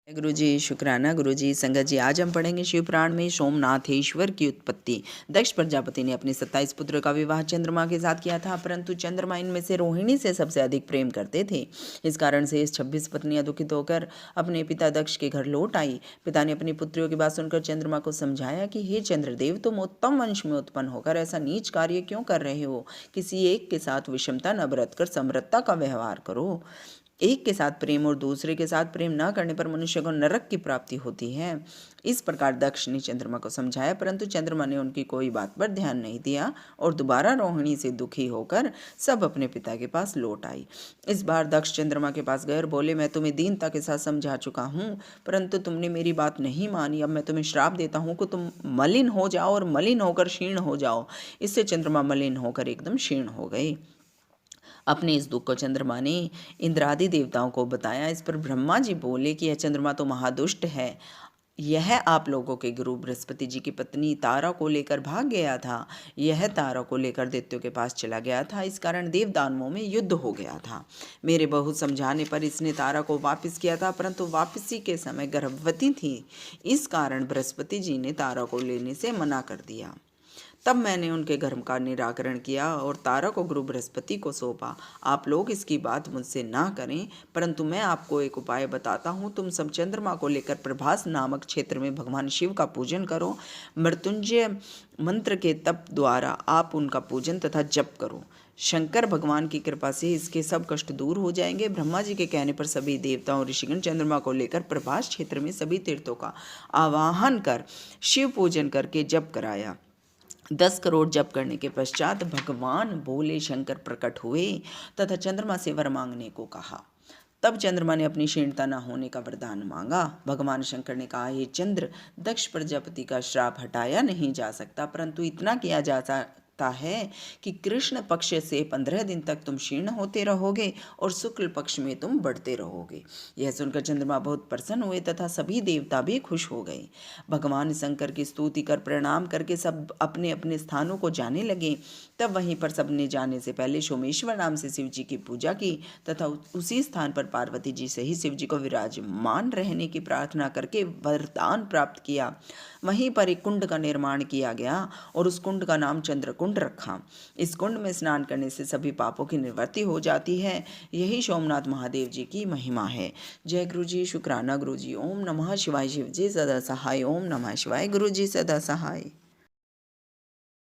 गुरु जी शुक्राना। गुरु जी संगत जी, आज हम पढ़ेंगे शिव पुराण में सोमनाथेश्वर की उत्पत्ति। दक्ष प्रजापति ने अपने 27 पुत्र का विवाह चंद्रमा के साथ किया था, परंतु चंद्रमा इनमें से रोहिणी से सबसे अधिक प्रेम करते थे। इस कारण से इस 26 पत्नियां दुखित होकर अपने पिता दक्ष के घर लौट आई। पिता ने अपनी पुत्रियों की बात सुनकर चंद्रमा को समझाया कि हे चंद्रदेव, तुम उत्तम वंश में उत्पन्न होकर ऐसा नीच कार्य क्यों कर रहे हो। किसी एक के साथ विषमता न बरतकर समृद्धता का व्यवहार करो। एक के साथ प्रेम और दूसरे के साथ प्रेम न करने पर मनुष्य को नरक की प्राप्ति होती है। इस प्रकार दक्ष ने चंद्रमा को समझाया, परंतु चंद्रमा ने उनकी कोई बात पर ध्यान नहीं दिया और दोबारा रोहिणी से दुखी होकर सब अपने पिता के पास लौट आई। इस बार दक्ष चंद्रमा के पास गए और बोले, मैं तुम्हें दीनता के साथ समझा चुका हूँ, परंतु तुमने मेरी बात नहीं मानी। अब मैं तुम्हें श्राप देता हूँ कि तुम मलिन हो जाओ और मलिन होकर क्षीण हो जाओ। इससे चंद्रमा मलिन होकर एकदम क्षीण हो गए। अपने इस दुख को चंद्रमा ने इंद्रादि देवताओं को बताया। इस पर ब्रह्मा जी बोले कि यह चंद्रमा तो महादुष्ट है। यह आप लोगों के गुरु बृहस्पति जी की पत्नी तारा को लेकर भाग गया था। यह तारा को लेकर दैत्यों के पास चला गया था। इस कारण देव दानवों में युद्ध हो गया था। मेरे बहुत समझाने पर इसने तारा को वापस किया था, परंतु वापसी के समय गर्भवती थी। इस कारण बृहस्पति जी ने तारा को लेने से मना कर दिया। तब मैंने उनके गर्भ का निराकरण किया और तारा को गुरु बृहस्पति को सौंपा। आप लोग इसकी बात मुझसे ना करें, परंतु मैं आपको एक उपाय बताता हूँ। तुम सब चंद्रमा को लेकर प्रभास नामक क्षेत्र में भगवान शिव का पूजन करो। मृत्युंजय मंत्र के तप द्वारा आप उनका पूजन तथा जप करो। शंकर भगवान की कृपा से इसके सब कष्ट दूर हो जाएंगे। ब्रह्मा जी के कहने पर सभी देवताओं और ऋषिगण चंद्रमा को लेकर प्रभास क्षेत्र में सभी तीर्थों का आवाहन कर शिव पूजन करके जप कराया। 10 करोड़ जप करने के पश्चात भगवान भोले शंकर प्रकट हुए तथा चंद्रमा से वर मांगने को कहा। तब चंद्रमा ने अपनी क्षीणता न होने का वरदान मांगा। भगवान शंकर ने कहा, हे चंद्र, दक्ष प्रजापति का श्राप हटाया नहीं जा सकता, परंतु इतना किया जा सकता है कि कृष्ण पक्ष से 15 दिन तक तुम क्षीण होते रहोगे और शुक्ल पक्ष में तुम बढ़ते रहोगे। यह सुनकर चंद्रमा बहुत प्रसन्न हुए तथा सभी देवता भी खुश हो गए। भगवान शंकर की स्तुति कर प्रणाम करके सब अपने अपने स्थानों को जाने लगे। तब वहीं पर सबने जाने से पहले सोमेश्वर नाम से शिव जी की पूजा की तथा उसी स्थान पर पार्वती जी से ही शिव जी को विराजमान रहने की प्रार्थना करके वरदान प्राप्त किया। वहीं पर एक कुंड का निर्माण किया गया और उस कुंड का नाम चंद्रकुंड रखा। इस कुंड में स्नान करने से सभी पापों की निवृत्ति हो जाती है। यही सोमनाथ महादेव जी की महिमा है। जय गुरु जी शुक्राना। गुरु जी ओम नमः शिवाय। शिव जी सदा सहाय। ओम नमः शिवाय। गुरु जी सदा सहाय।